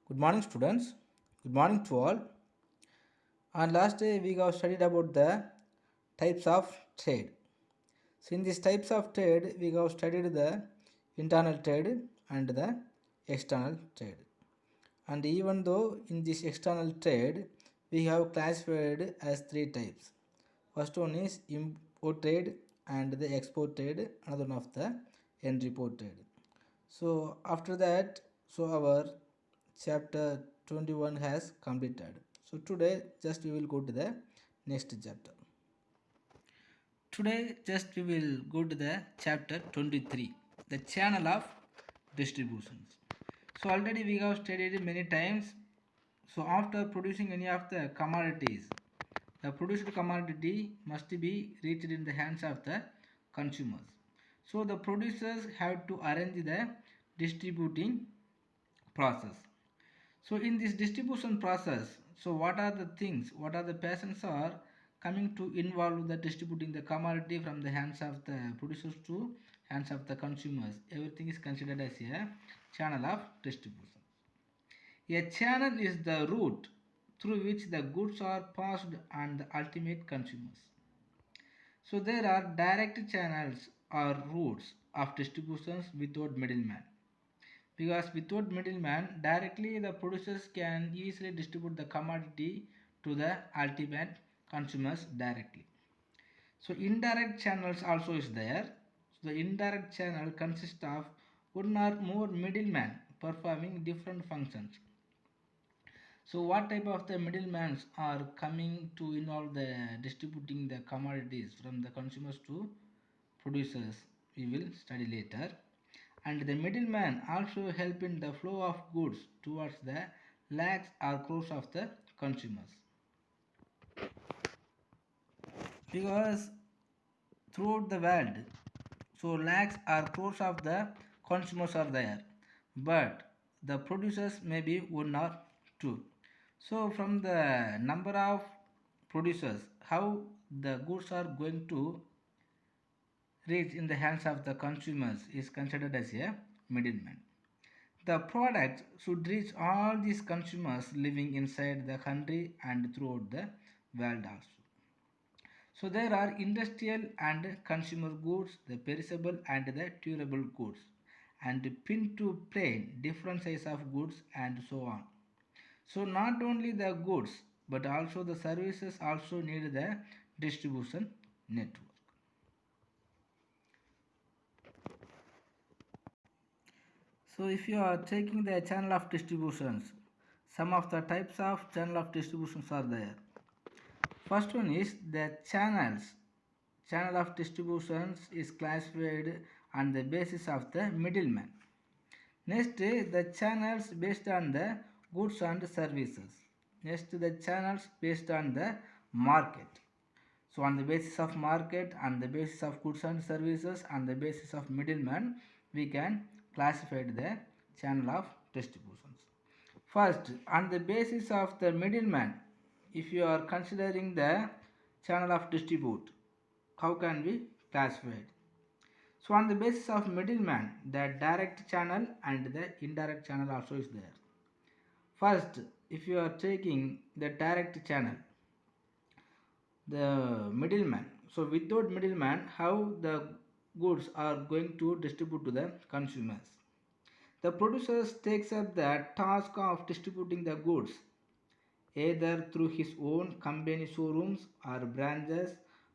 Good morning, students. Good morning to all. On last day, we have studied about the types of trade. So, in these types of trade, we have studied the internal trade and the external trade. And even though in this external trade, we have classified as three types. First one is import trade and the export trade, another one of the import trade. So after that, so our chapter 21 has completed. So today just we will go to the next chapter. Today just we will go to the chapter 23, the channel of distributions. So already we have studied many times. So after producing any of the commodities, the produced commodity must be reached in the hands of the consumers. So the producers have to arrange the distributing process. So in this distribution process, so what are the things, what are the persons are coming to involve the distributing the commodity from the hands of the producers to hands of the consumers? Everything is considered as a channel of distribution. A channel is the route through which the goods are passed on the ultimate consumers. So there are direct channels or routes of distributions without middleman. Because without middleman, directly the producers can easily distribute the commodity to the ultimate consumers directly. So indirect channels also is there. So the indirect channel consists of one or more middlemen performing different functions. So what type of the middlemen are coming to involve the distributing the commodities from the consumers to producers? We will study later. And the middleman also help in the flow of goods towards the lakhs or crores of the consumers. Because throughout the world, so lakhs or crores of the consumers are there, but the producers may be one or two. So from the number of producers, how the goods are going to reach in the hands of the consumers is considered as a middleman. The product should reach all these consumers living inside the country and throughout the world also. So there are industrial and consumer goods, the perishable and the durable goods, and pin to plain, different size of goods and so on. So not only the goods but also the services also need the distribution network. So if you are taking the channel of distributions, some of the types of channel of distributions are there. First one is the channels. Channel of distributions is classified on the basis of the middleman. Next, the channels based on the goods and services. Next, the channels based on the market. So on the basis of market, on the basis of goods and services, on the basis of middleman, we can classify the channel of distributions. First, on the basis of the middleman, if you are considering the channel of distribute, how can we classify it? So on the basis of middleman, the direct channel and the indirect channel also is there. First, if you are taking the direct channel, the middleman. So without middleman, how the goods are going to distribute to the consumers? The producers takes up the task of distributing the goods either through his own company showrooms or branches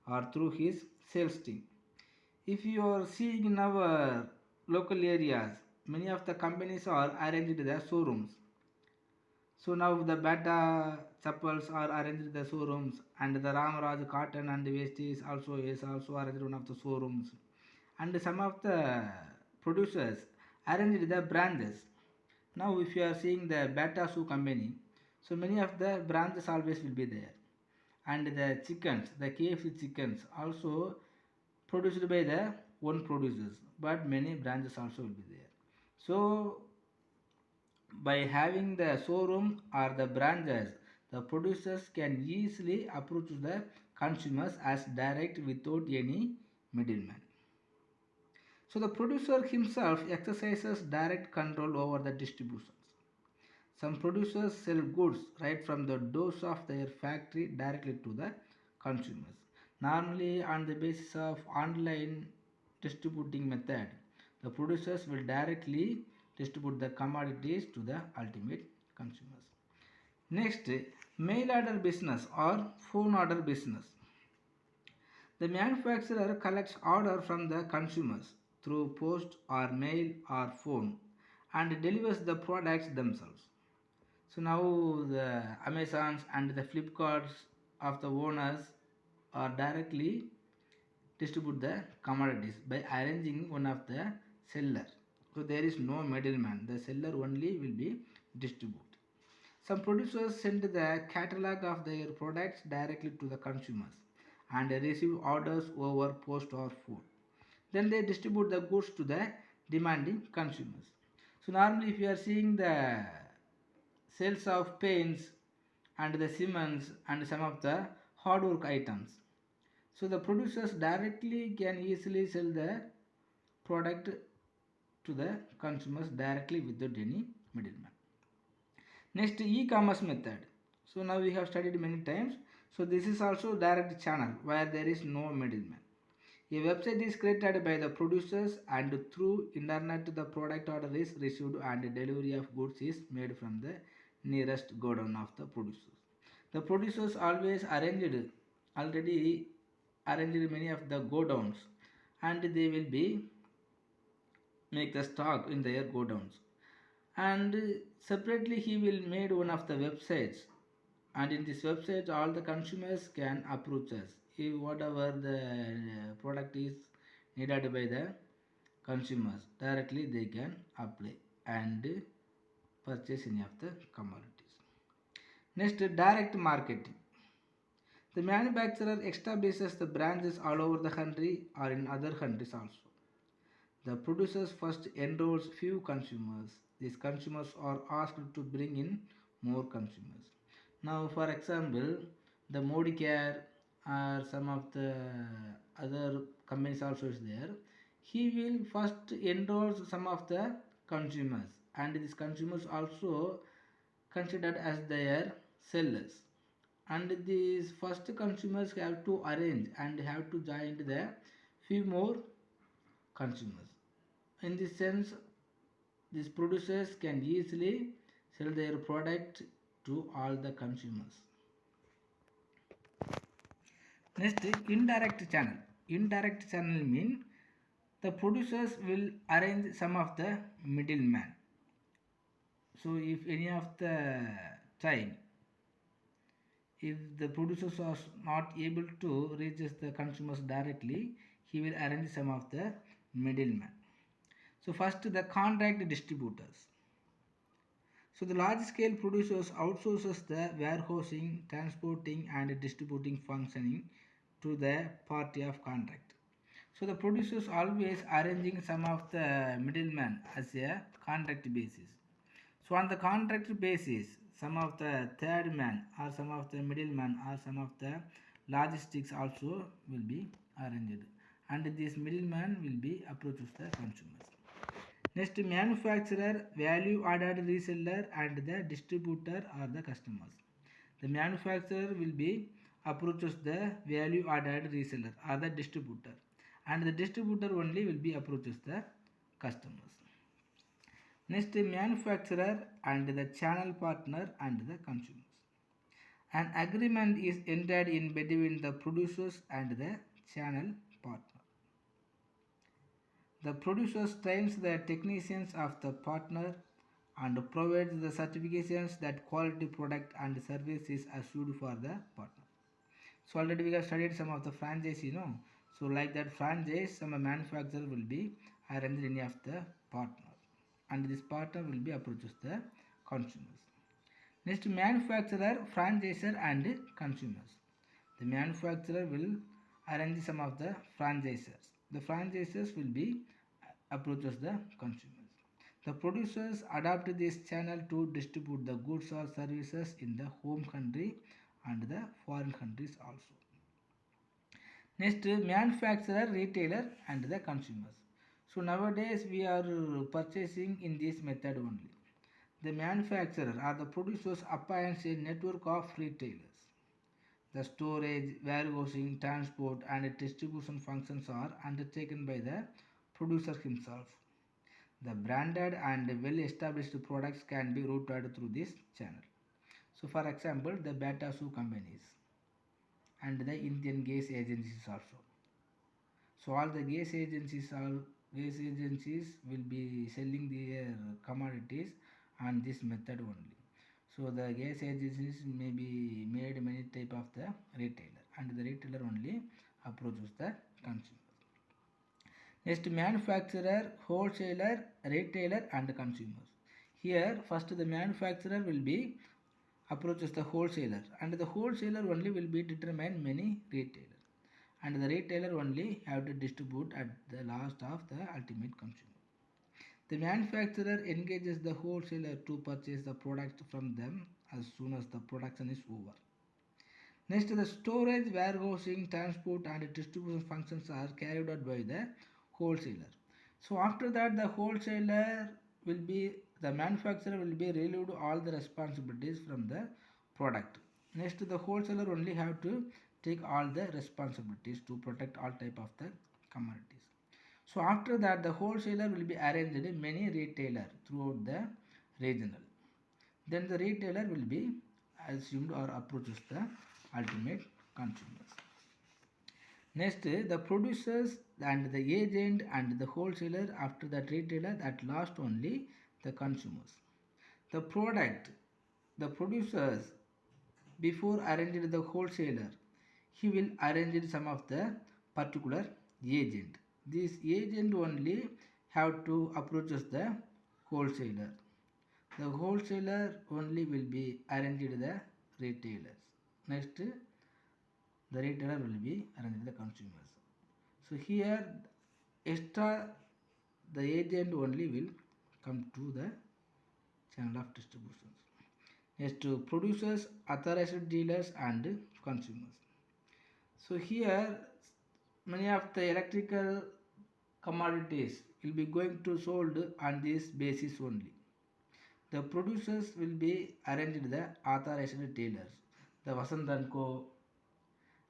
or through his sales team. If you are seeing in our local areas, many of the companies are arranged their showrooms. So now the Bata chappals are arranged in the showrooms, and the Ramaraj cotton and vesties also is also arranged one of the showrooms. And some of the producers arranged the branches. Now if you are seeing the Bata shoe company, so many of the branches always will be there. And the chickens, the KFC chickens also produced by the one producers, but many branches also will be there. So by having the showroom or the branches, the producers can easily approach the consumers as direct without any middleman. So the producer himself exercises direct control over the distributions. Some producers sell goods right from the doors of their factory directly to the consumers. Normally, on the basis of online distributing method, the producers will directly distribute the commodities to the ultimate consumers. Next, mail order business or phone order business. The manufacturer collects order from the consumers through post or mail or phone and delivers the products themselves. So now the Amazons and the Flipkarts of the owners are directly distribute the commodities by arranging one of the seller. So there is no middleman. The seller only will be distribute. Some producers send the catalog of their products directly to the consumers and receive orders over post or phone. Then they distribute the goods to the demanding consumers. So normally if you are seeing the sales of paints and the cements and some of the hardwork items. So the producers directly can easily sell the product to the consumers directly without any middleman. Next, e-commerce method. So now we have studied many times. So this is also direct channel where there is no middleman. A website is created by the producers and through internet the product order is received and delivery of goods is made from the nearest godown of the producers. The producers always already arranged many of the godowns and they will be make the stock in their godowns. And separately he will made one of the websites, and in this website all the consumers can approach us if whatever the product is needed by the consumers directly they can apply and purchase any of the commodities. Next, direct marketing. The manufacturer establishes the branches all over the country or in other countries also. The producers first enrolls few consumers. These consumers are asked to bring in more consumers. Now, for example, the Modicare or some of the other companies also is there. He will first enroll some of the consumers, and these consumers also considered as their sellers. And these first consumers have to arrange and have to join the few more consumers. In this sense, these producers can easily sell their product to all the consumers. Next, indirect channel. Indirect channel mean the producers will arrange some of the middleman. So if any of the time, if the producers are not able to reach the consumers directly, he will arrange some of the middleman. So first the contract distributors. So the large scale producers outsources the warehousing, transporting and distributing functioning to the party of contract. So the producers always arranging some of the middlemen as a contract basis. So on the contract basis, some of the third man or some of the middleman or some of the logistics also will be arranged, and this middleman will be approaches the consumers. Next, manufacturer, value added reseller and the distributor are the customers. The manufacturer will be approaches the value added reseller or the distributor, and the distributor only will be approaches the customers. Next, manufacturer and the channel partner and the consumers. An agreement is entered in between the producers and the channel partner. The producer trains the technicians of the partner and provides the certifications that quality product and service is assured for the partner. So already we have studied some of the franchise. So like that franchise, some manufacturer will be arranged any of the partner, and this partner will be approaches the consumers. Next, manufacturer, franchisor and consumers. The manufacturer will arrange some of the franchisors. The franchisors will be approaches the consumers. The producers adapt this channel to distribute the goods or services in the home country and the foreign countries also. Next, manufacturer, retailer and the consumers. So nowadays we are purchasing in this method only. The manufacturer or the producers appoints a network of retailers. The storage, warehousing, transport, and distribution functions are undertaken by the producer himself. The branded and well established products can be routed through this channel. So, for example, the Bata Shoe companies and the Indian gas agencies also. So, all the gas agencies will be selling their commodities on this method only. So, the gas agencies may be made many type of the retailer, and the retailer only approaches the consumer. Next, manufacturer, wholesaler, retailer, and consumers. Here, first the manufacturer will be approaches the wholesaler, and the wholesaler only will be determine many retailer, and the retailer only have to distribute at the last of the ultimate consumer. The manufacturer engages the wholesaler to purchase the product from them as soon as the production is over. Next, the storage, warehousing, transport, and distribution functions are carried out by the wholesaler. So after that, the manufacturer will be relieved all the responsibilities from the product. Next, the wholesaler only have to take all the responsibilities to protect all type of the commodities. So after that, the wholesaler will be arranged many retailer throughout the regional. Then the retailer will be assumed or approaches the ultimate consumers. Next, the producers and the agent and the wholesaler, after that retailer, at last only the consumers. The product, the producers before arranging the wholesaler, he will arrange some of the particular agent. This agent only have to approaches the wholesaler. The wholesaler only will be arranged the retailers. Next, the retailer will be arranged the consumers. So here extra the agent only will come to the channel of distributions. Next, to producers, authorized dealers, and consumers. So here many of the electrical commodities will be going to sold on this basis only. The producers will be arranged the authorized dealers, the Vasant & Co,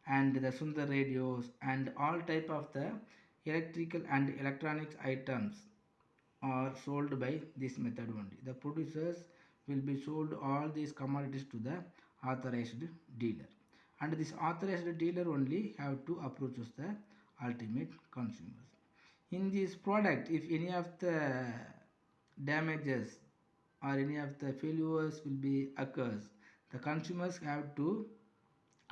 and the Sundar radios, and all type of the electrical and electronics items are sold by this method only. The producers will be sold all these commodities to the authorized dealer, and this authorized dealer only have to approach the ultimate consumers. In this product, if any of the damages or any of the failures will be occurs, the consumers have to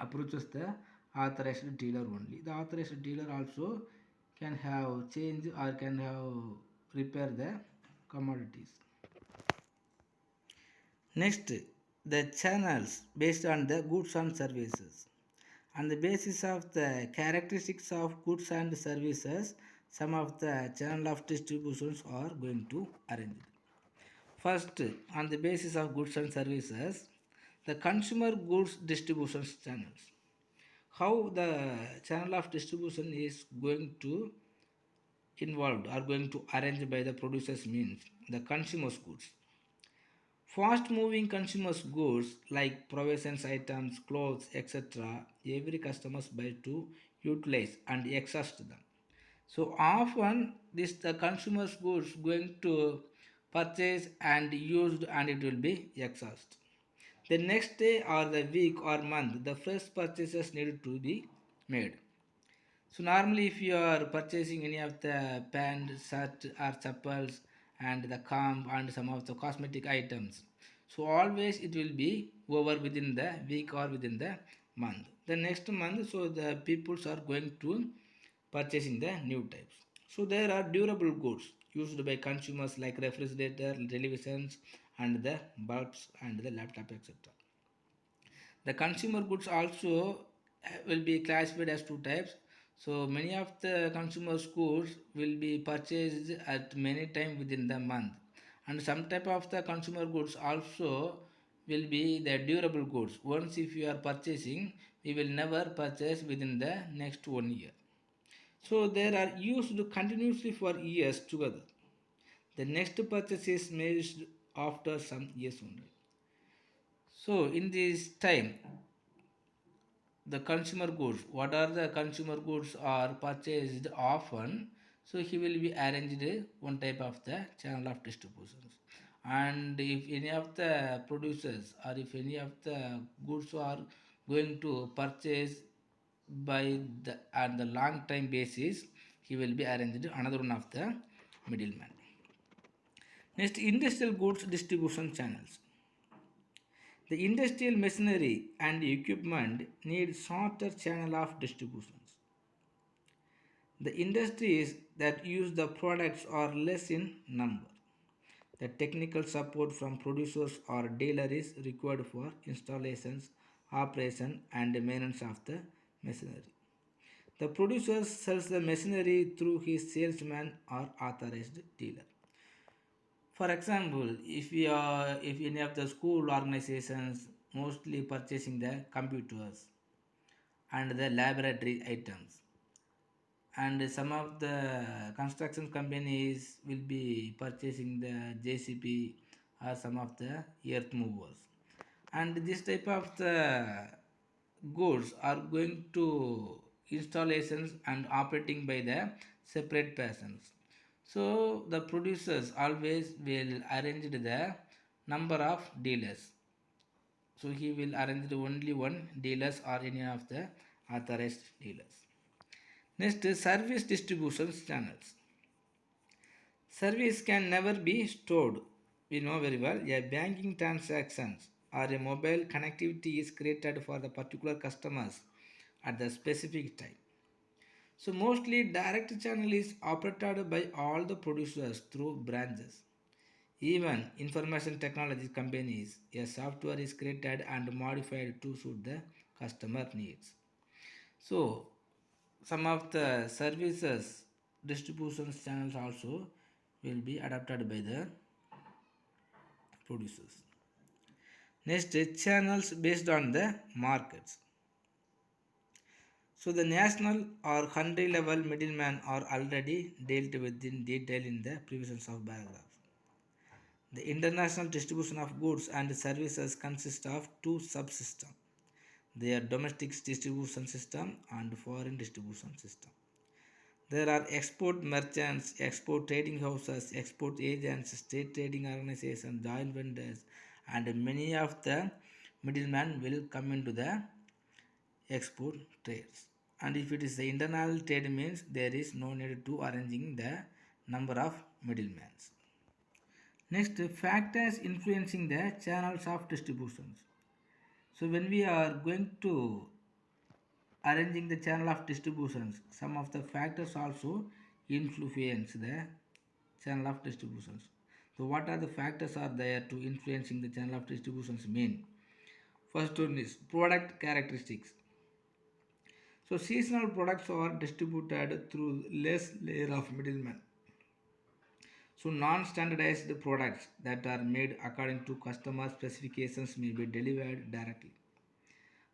approaches the authorized dealer only. The authorized dealer also can have change or can have repair the commodities. Next, the channels based on the goods and services. On the basis of the characteristics of goods and services, some of the channel of distributions are going to arrange. First, on the basis of goods and services, the consumer goods distribution channels. How the channel of distribution is going to involved or going to arrange by the producers means the consumers goods. Fast moving consumers goods like provisions items, clothes, etc. every customers buy to utilize and exhaust them. So often this the consumers goods going to purchase and used and it will be exhaust. The next day or the week or month the fresh purchases need to be made. So normally if you are purchasing any of the pant, shirt or chappals and the comb and some of the cosmetic items, so always it will be over within the week or within the month. The next month, so the peoples are going to purchasing the new types. So there are durable goods used by consumers like refrigerator, televisions and the bulbs and the laptop etc. The consumer goods also will be classified as two types. So many of the consumer goods will be purchased at many time within the month, and some type of the consumer goods also will be the durable goods. Once if you are purchasing, we will never purchase within the next 1 year. So they are used continuously for years together. The next purchase is made after some years only. So in this time, the consumer goods, what are the consumer goods are purchased often, so he will be arranged one type of the channel of distributions. And if any of the producers or if any of the goods are going to purchase by the on the long time basis, he will be arranged another one of the middleman. Next, industrial goods distribution channels. The industrial machinery and equipment need shorter channel of distributions. The industries that use the products are less in number. The technical support from producers or dealer is required for installations, operation and maintenance of the machinery. The producer sells the machinery through his salesman or authorized dealer. For example, if any of the school organizations mostly purchasing the computers and the laboratory items, and some of the construction companies will be purchasing the JCP or some of the earth movers, and this type of the goods are going to installations and operating by the separate persons. So the producers always will arrange the number of dealers. So he will arrange only one dealers or any of the authorized dealers. Next is service distribution channels. Service can never be stored. We know very well a banking transactions or a mobile connectivity is created for the particular customers at the specific time. So mostly direct channel is operated by all the producers through branches. Even information technology companies, a software is created and modified to suit the customer needs. So some of the services distribution channels also will be adapted by the producers. Next, channels based on the markets. So the national or country level middlemen are already dealt with in detail in the previous of paragraph. The international distribution of goods and services consists of two subsystems. They are domestic distribution system and foreign distribution system. There are export merchants, export trading houses, export agents, state trading organizations, joint vendors, and many of the middlemen will come into the export trades. And if it is the internal trade means there is no need to arranging the number of middlemen. Next, factors influencing the channels of distributions. So when we are going to arranging the channel of distributions, some of the factors also influence the channel of distributions. So what are the factors are there to influencing the channel of distributions mean? First one is product characteristics. So seasonal products are distributed through less layer of middlemen. So non-standardized products that are made according to customer specifications may be delivered directly.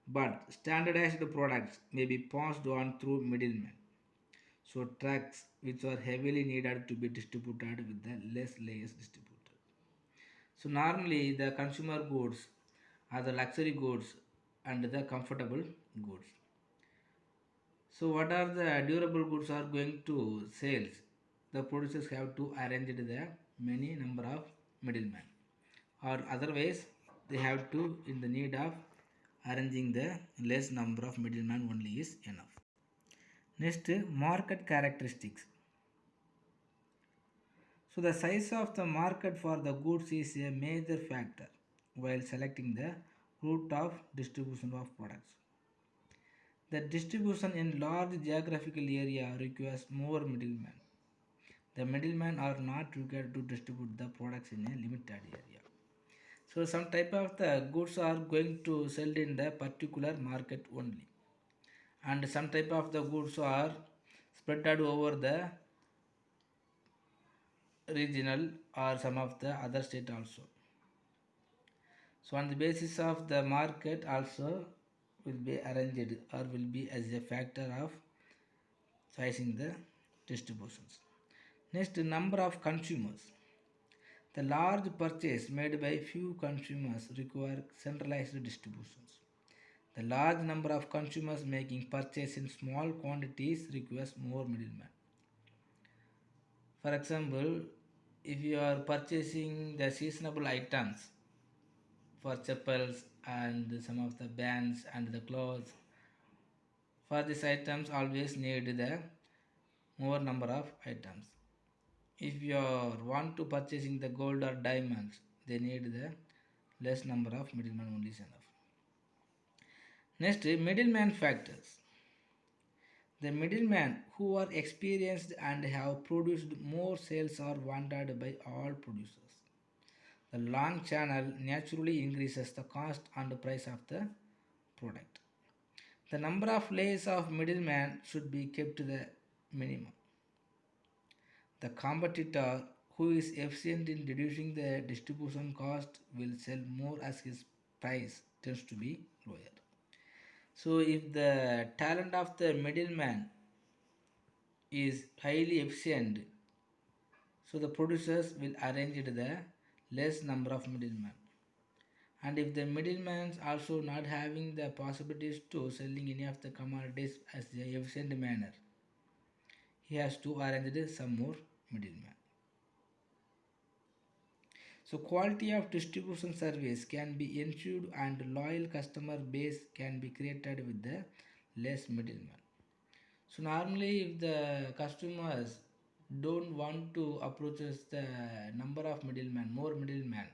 But standardized products may be passed on through middlemen. So trucks which are heavily needed to be distributed with the less layers distributed. So normally the consumer goods are the luxury goods and the comfortable goods. So what are the durable goods are going to sales? The producers have to arrange the many number of middlemen, or otherwise they have to in the need of arranging the less number of middlemen only is enough. Next, market characteristics. So the size of the market for the goods is a major factor while selecting the route of distribution of products. The distribution in large geographical area requires more middlemen. The middlemen are not required to distribute the products in a limited area. So some type of the goods are going to sell in the particular market only, and some type of the goods are spread out over the regional or some of the other state also. So on the basis of the market also will be arranged or will be as a factor of sizing the distributions. Next, number of consumers. The large purchase made by few consumers require centralized distributions. The large number of consumers making purchase in small quantities requires more middlemen. For example, if you are purchasing the seasonable items for chappals and some of the bands and the clothes, for these items always need the more number of items. If you want to purchasing the gold or diamonds, they need the less number of middlemen only is enough. Next, middleman factors. The middlemen who are experienced and have produced more sales are wanted by all producers. The long channel naturally increases the cost and price of the product. The number of layers of middlemen should be kept to the minimum. The competitor who is efficient in reducing the distribution cost will sell more as his price tends to be lower. So if the talent of the middleman is highly efficient, so the producers will arrange the less number of middlemen. And if the middleman also not having the possibilities to selling any of the commodities as the efficient manner, he has to arrange some more middlemen. So quality of distribution service can be ensured and loyal customer base can be created with the less middlemen. So normally if the customers don't want to approach us the number of middlemen, more middlemen,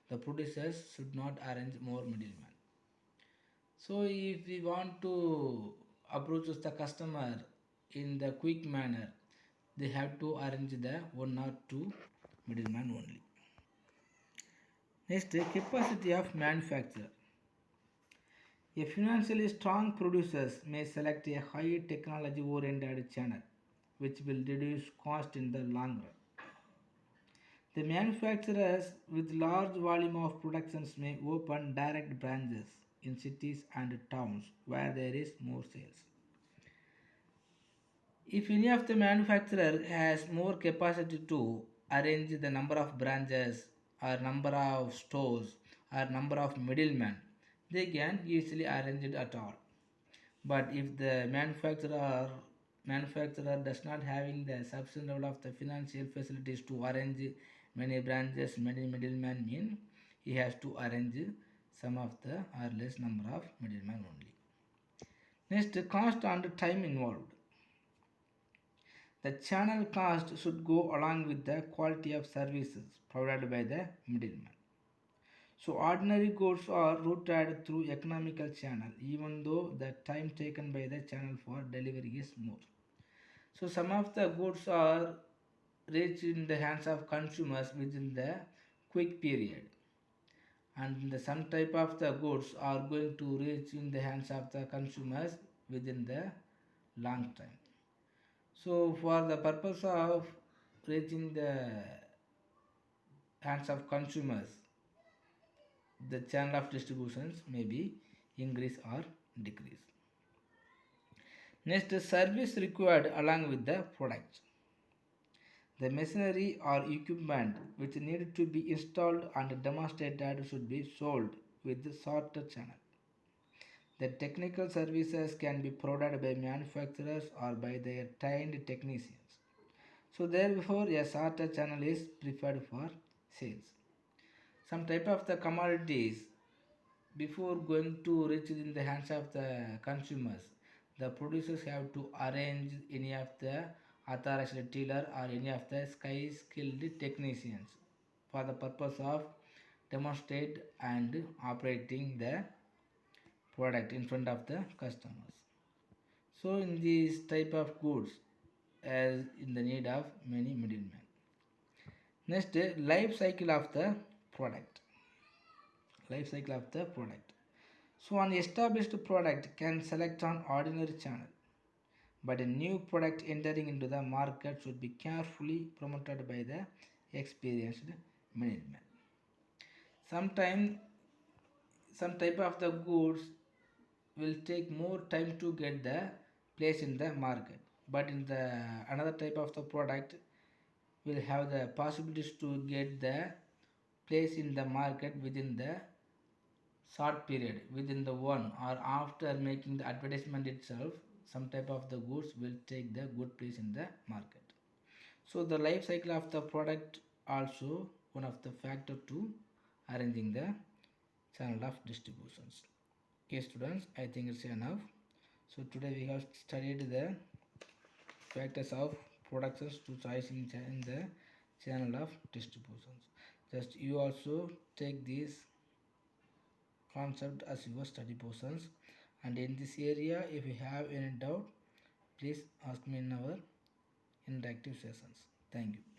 the producers should not arrange more middlemen. So if we want to approach the customer in the quick manner, they have to arrange the one or two middlemen only. Next, capacity of manufacturer. A financially strong producers may select a high technology oriented channel which will reduce cost in the long run. The manufacturers with large volume of productions may open direct branches in cities and towns where there is more sales. If any of the manufacturer has more capacity to arrange the number of branches or number of stores or number of middlemen, they can easily arrange it at all. But if the manufacturer does not having the sufficient level of the financial facilities to arrange many branches, many middlemen mean he has to arrange some of the or less number of middlemen only. Next, cost and time involved. The channel cost should go along with the quality of services provided by the middleman. So ordinary goods are routed through economical channel even though the time taken by the channel for delivery is more. So some of the goods are reached in the hands of consumers within the quick period and some type of the goods are going to reach in the hands of the consumers within the long time. So for the purpose of reaching the hands of consumers, the channel of distributions may be increase or decrease. Next, service required along with the product. The machinery or equipment which need to be installed and demonstrated should be sold with the shorter channel. The technical services can be provided by manufacturers or by their trained technicians. So therefore a shorter channel is preferred for sales. Some type of the commodities before going to reach in the hands of the consumers, the producers have to arrange any of the authorized dealer or any of the sky skilled technicians for the purpose of demonstrate and operating the product in front of the customers. So in this type of goods as in the need of many middlemen. Next, life cycle of the product. Life cycle of the product. So an established product can select an ordinary channel, but a new product entering into the market should be carefully promoted by the experienced middleman. Sometimes some type of the goods will take more time to get the place in the market, but in the another type of the product will have the possibilities to get the place in the market within the short period, within the one or after making the advertisement itself, some type of the goods will take the good place in the market. So the life cycle of the product also one of the factor to arranging the channel of distributions. Okay students, I think it's enough. So today we have studied the factors of products to choice in the channel of distributions. Just you also take this concept as your study portions, and in this area if you have any doubt please ask me in our interactive sessions. Thank you.